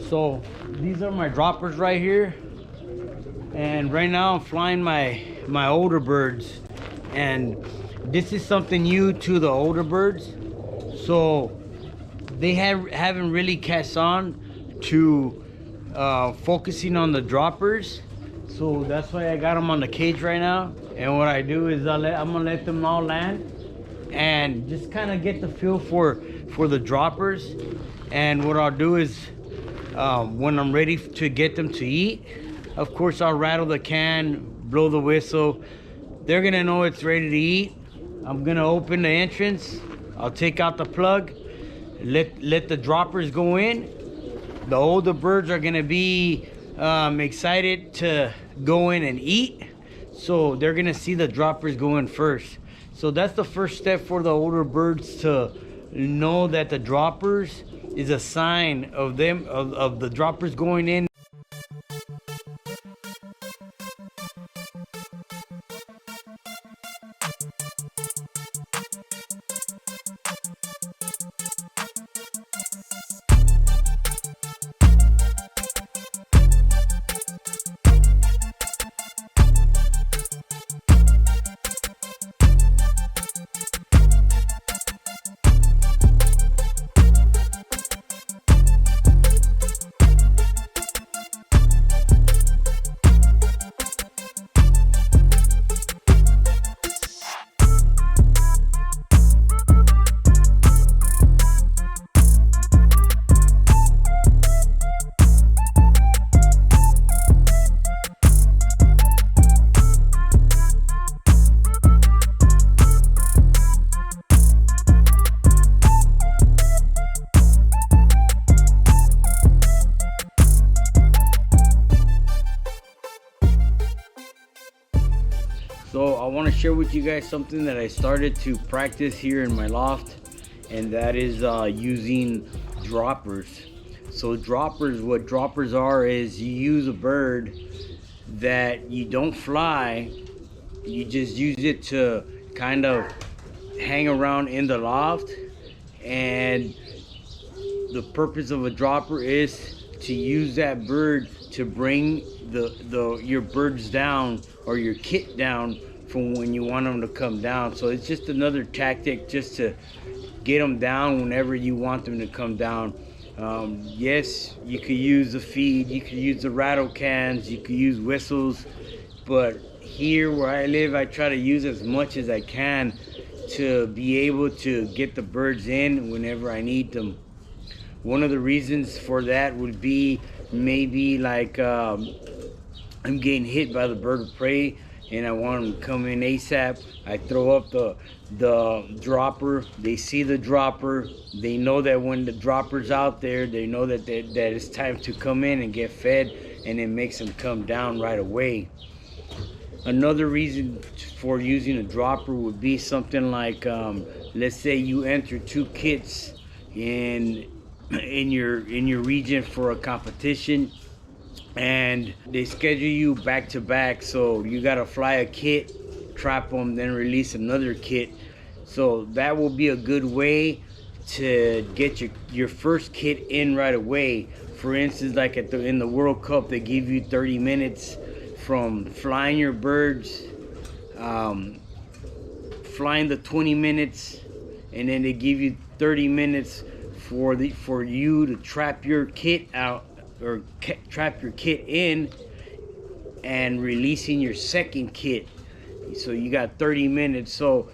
So these are my droppers right here, and right now I'm flying my older birds, and this is something new to the older birds, so they haven't really catch on to focusing on the droppers. So that's why I got them on the cage right now. And what I do is I'm gonna let them all land and just kind of get the feel for the droppers. And what I'll do is when I'm ready to get them to eat, of course I'll rattle the can, blow the whistle. They're gonna know it's ready to eat. I'm gonna open the entrance, I'll take out the plug, let the droppers go in. The older birds are gonna be excited to go in and eat, so they're gonna see the droppers go in first. So that's the first step for the older birds, to know that the droppers is a sign of them, of the droppers going in. So I want to share with you guys something that I started to practice here in my loft, and that is using droppers. So droppers, what droppers are is you use a bird that you don't fly, you just use it to kind of hang around in the loft. And the purpose of a dropper is to use that bird to bring your birds down, or your kit down, from when you want them to come down. So it's just another tactic just to get them down whenever you want them to come down. Yes, you could use the feed, you could use the rattle cans, you could use whistles, but here where I live, I try to use as much as I can to be able to get the birds in whenever I need them. One of the reasons for that would be maybe like I'm getting hit by the bird of prey and I want them to come in ASAP. I throw up the dropper. They see the dropper. They know that when the dropper's out there, they know that it's time to come in and get fed, and it makes them come down right away. Another reason for using a dropper would be something like, let's say you enter 2 kits in your region for a competition, and they schedule you back to back, so you gotta fly a kit, trap them, then release another kit. So that will be a good way to get your first kit in right away. For instance, like in the World Cup, they give you 30 minutes from flying your birds, flying the 20 minutes, and then they give you 30 minutes for you to trap your kit out, or trap your kit in, and releasing your second kit. So you got 30 minutes. So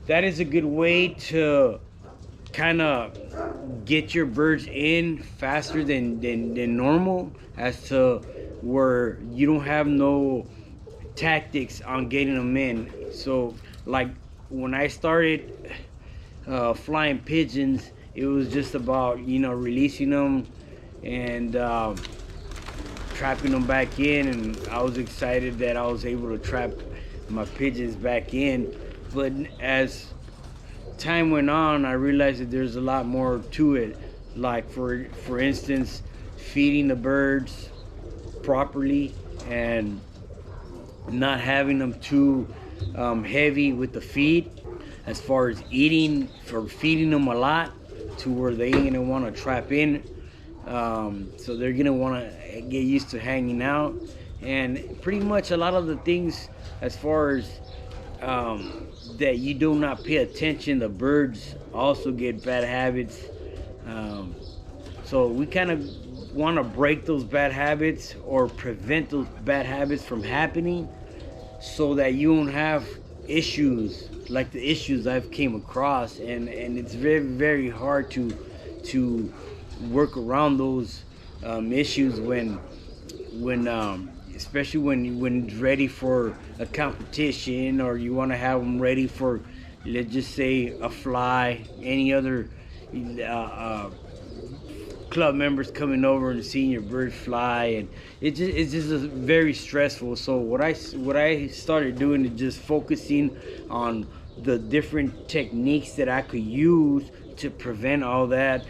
that is a good way to kind of get your birds in faster than normal, as to where you don't have no tactics on getting them in. So like when I started flying pigeons, it was just about, releasing them and trapping them back in, and I was excited that I was able to trap my pigeons back in. But as time went on, I realized that there's a lot more to it. Like for instance, feeding the birds properly and not having them too heavy with the feed, as far as eating, for feeding them a lot to where they ain't gonna want to trap in. So they're gonna want to get used to hanging out, and pretty much a lot of the things as far as that you do not pay attention, the birds also get bad habits. Um, so we kind of want to break those bad habits or prevent those bad habits from happening, so that you won't have issues like the issues I've came across, and it's very very hard to work around those issues when especially when it's ready for a competition, or you want to have them ready for, let's just say, a fly, any other club members coming over and seeing your bird fly, and it's just very stressful. So what I started doing is just focusing on the different techniques that I could use to prevent all that,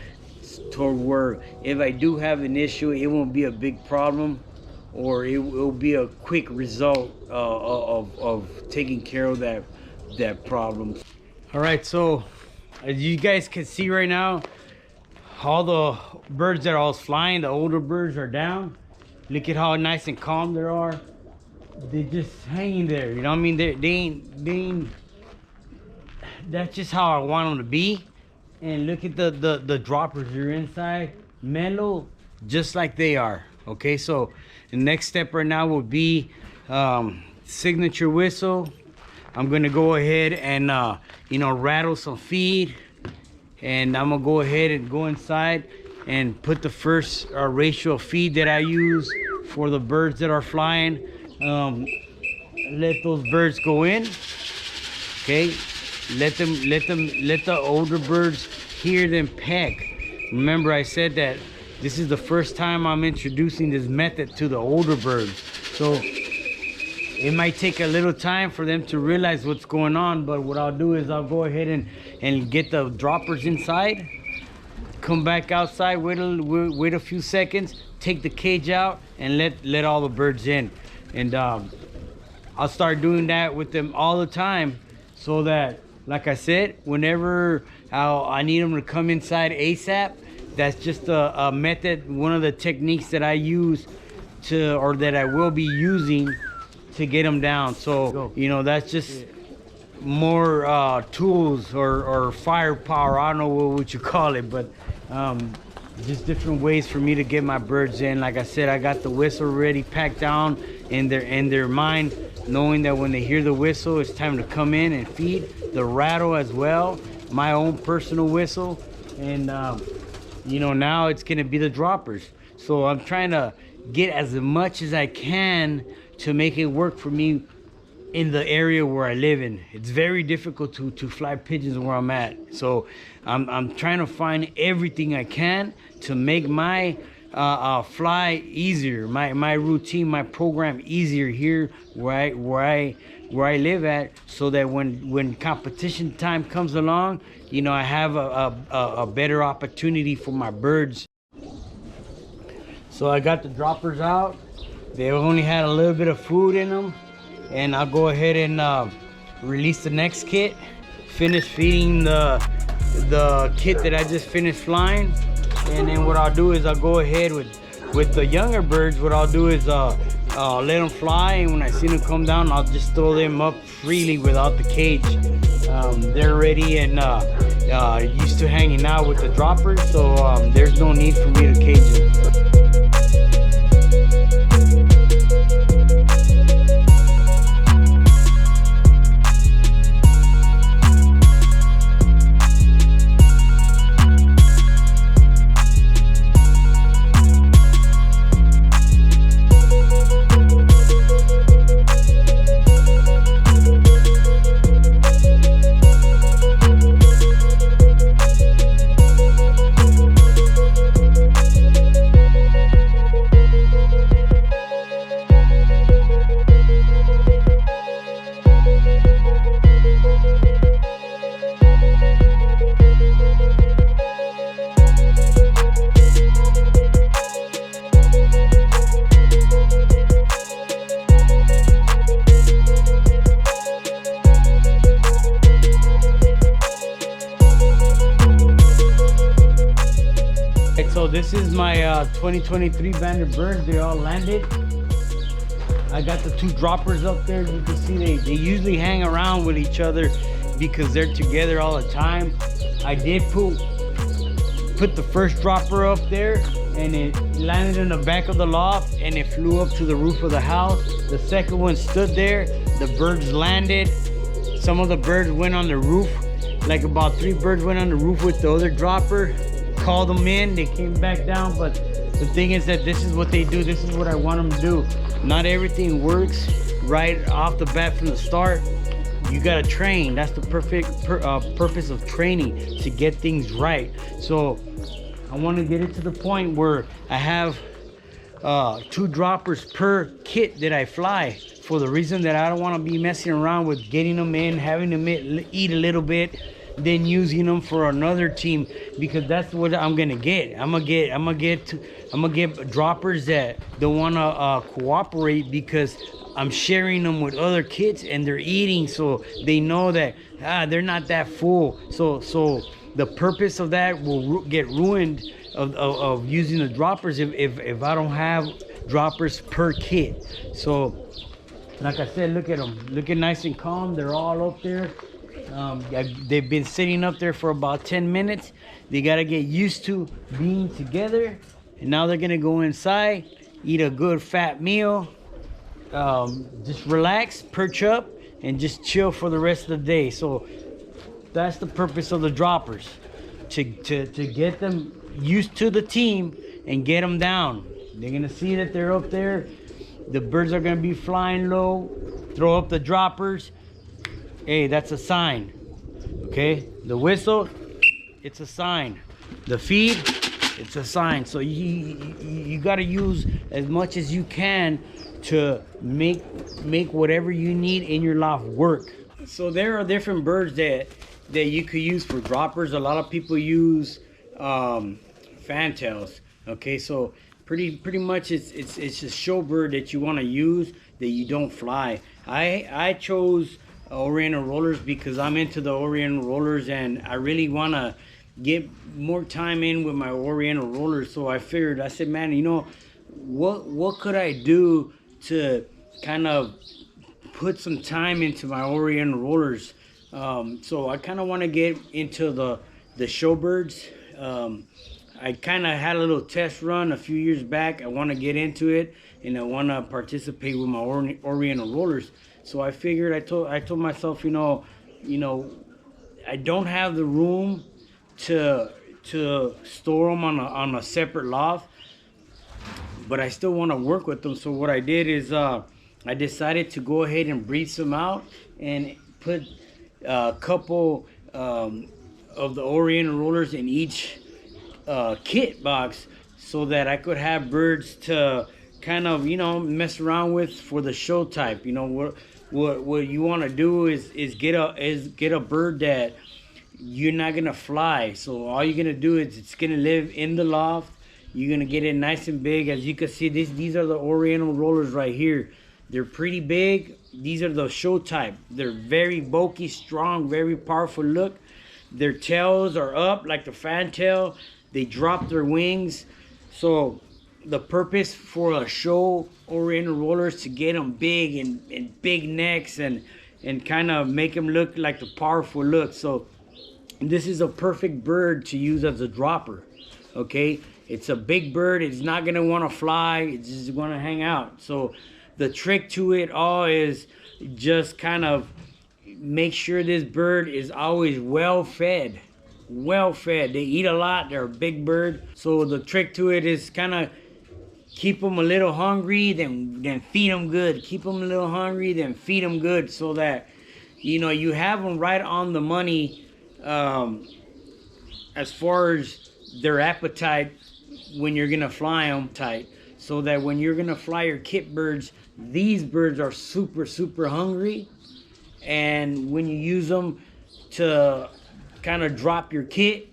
toward where if I do have an issue, it won't be a big problem, or it will be a quick result of taking care of that problem. All right, so as you guys can see right now, all the birds that I was flying, the older birds are down. Look at how nice and calm they are. They're just hanging there, you know what I mean? They ain't, that's just how I want them to be. And look at the droppers, they're inside, mellow, just like they are. Okay, so the next step right now will be signature whistle. I'm gonna go ahead and rattle some feed, and I'm gonna go ahead and go inside and put the first ratio of feed that I use for the birds that are flying. Let those birds go in. Okay, let the older birds hear them peck. Remember, I said that this is the first time I'm introducing this method to the older birds, so it might take a little time for them to realize what's going on. But what I'll do is I'll go ahead and get the droppers inside, come back outside, wait a few seconds, take the cage out, and let all the birds in. And I'll start doing that with them all the time, so that, like I said, whenever I need them to come inside ASAP, that's just a method, one of the techniques that I use or that I will be using to get them down. So, that's just more tools or firepower. I don't know what you call it, but just different ways for me to get my birds in. Like I said, I got the whistle already packed down in their mind, knowing that when they hear the whistle, it's time to come in and feed. The rattle as well, my own personal whistle, and now it's gonna be the droppers. So I'm trying to get as much as I can to make it work for me in the area where I live in. It's very difficult to fly pigeons where I'm at, so I'm trying to find everything I can to make my fly easier, my routine, my program easier here where I live at, so that when competition time comes along, I have a better opportunity for my birds. So I got the droppers out. They only had a little bit of food in them, and I'll go ahead and release the next kit, finish feeding the kit that I just finished flying. And then what I'll do is I'll go ahead with the younger birds. What I'll do is let them fly, and when I see them come down, I'll just throw them up freely without the cage. They're ready and used to hanging out with the droppers, so there's no need for me to cage them. is my 2023 banded birds. They all landed. I got the 2 droppers up there. You can see they usually hang around with each other because they're together all the time. I did put the first dropper up there, and it landed in the back of the loft and it flew up to the roof of the house. The second one stood there. The birds landed. Some of the birds went on the roof. Like about 3 birds went on the roof with the other dropper. Called them in, they came back down. But the thing is that this is what they do. This is what I want them to do. Not everything works right off the bat from the start. You gotta train. That's the purpose of training, to get things right. So I want to get it to the point where I have 2 droppers per kit that I fly, for the reason that I don't want to be messing around with getting them in, having them eat a little bit, then using them for another team, because that's what I'm gonna get. I'm gonna get droppers that don't want to cooperate, because I'm sharing them with other kids and they're eating, so they know that they're not that full. So the purpose of that will get ruined of using the droppers if I don't have droppers per kit. So like I said, look at them, looking nice and calm. They're all up there. They've been sitting up there for about 10 minutes. They got to get used to being together, and now they're gonna go inside, eat a good fat meal, just relax, perch up, and just chill for the rest of the day. So that's the purpose of the droppers, to get them used to the team and get them down. They're gonna see that they're up there. The birds are gonna be flying low. Throw up the droppers. Hey, that's a sign. Okay, the whistle, it's a sign. The feed, it's a sign. So you got to use as much as you can to make whatever you need in your loft work. So there are different birds that you could use for droppers. A lot of people use fantails. Okay, so pretty much it's a show bird that you want to use, that you don't fly. I chose Oriental rollers because I'm into the Oriental rollers, and I really want to get more time in with my Oriental rollers. So I said, man, you know, what could I do to kind of put some time into my Oriental rollers? So I kind of want to get into the showbirds. I kind of had a little test run a few years back. I want to get into it, and I want to participate with my Oriental rollers. So I figured, I told myself, you know, I don't have the room to store them on a separate loft, but I still want to work with them. So what I did is I decided to go ahead and breed some out and put a couple of the Oriental rollers in each kit box, so that I could have birds to kind of, you know, mess around with for the show type. You know, what you want to do is get a bird that you're not gonna fly. So all you're gonna do is it's gonna live in the loft. You're gonna get it nice and big. As you can see, these are the Oriental rollers right here. They're pretty big. These are the show type. They're very bulky, strong, very powerful look. Their tails are up like the fantail. They drop their wings. So the purpose for a show Oriental roller is to get them big and big necks and kind of make them look like the powerful look. So this is a perfect bird to use as a dropper. Okay, it's a big bird. It's not gonna want to fly. It's just gonna hang out. So the trick to it all is just kind of make sure this bird is always well fed. They eat a lot. They're a big bird. So the trick to it is kind of keep them a little hungry, then feed them good. Keep them a little hungry, then feed them good, so that, you know, you have them right on the money as far as their appetite when you're gonna fly them tight, so that when you're gonna fly your kit birds, these birds are super hungry, and when you use them to kind of drop your kit,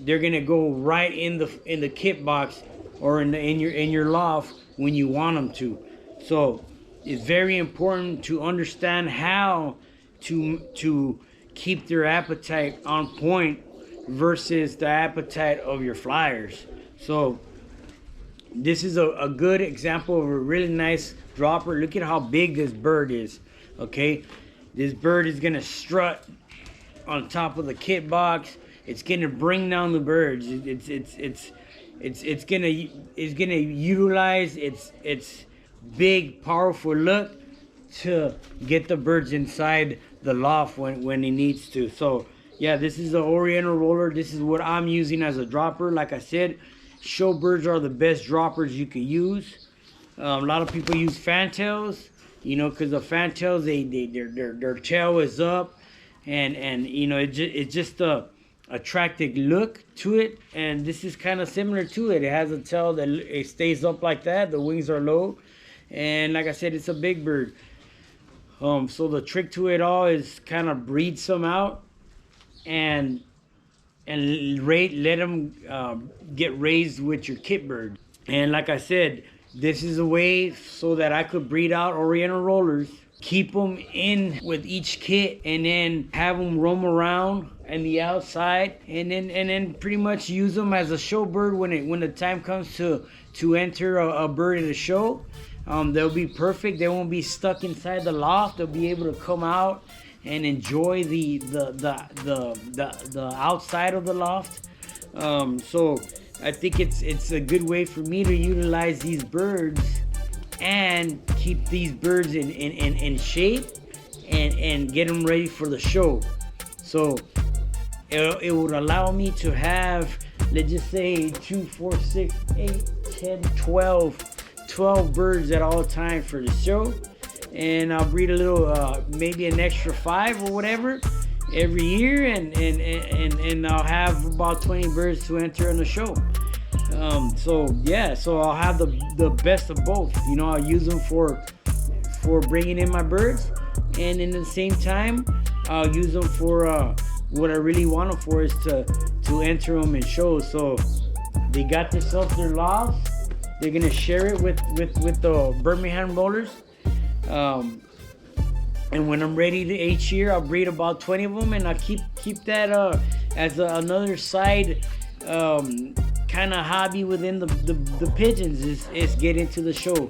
they're gonna go right in the kit box or in your loft when you want them to. So it's very important to understand how to keep their appetite on point versus the appetite of your flyers. So this is a good example of a really nice dropper. Look at how big this bird is. Okay, this bird is gonna strut on top of the kit box. It's gonna bring down the birds. It's gonna utilize its big powerful look to get the birds inside the loft when it needs to. So yeah, this is the Oriental roller. This is what I'm using as a dropper. Like I said, show birds are the best droppers you could use. A lot of people use fantails, you know, because the fantails, their tail is up, and you know, it's just a attractive look to it. And this is kind of similar to it. It has a tail that it stays up like that. The wings are low, and like I said, it's a big bird. So the trick to it all is kind of breed some out and let them get raised with your kit bird. And like I said, this is a way so that I could breed out Oriental rollers, keep them in with each kit, and then have them roam around in the outside, and then pretty much use them as a show bird when the time comes to enter a bird in a show. They'll be perfect. They won't be stuck inside the loft. They'll be able to come out and enjoy the outside of the loft. So I think it's a good way for me to utilize these birds and keep these birds in shape and get them ready for the show. So it would allow me to have, let's just say 2, 4, 6, 8, 10, 12 birds at all time for the show. And I'll breed a little, maybe an extra 5 or whatever every year, and I'll have about 20 birds to enter in the show. So yeah, so I'll have the best of both. You know, I'll use them for bringing in my birds, and in the same time, I'll use them for what I really want them for is to enter them in shows. So they got themselves their loft. They're gonna share it with the Birmingham rollers. And when I'm ready to each year, I'll breed about 20 of them, and I'll keep that as another side kind of hobby within the pigeons is get into the show.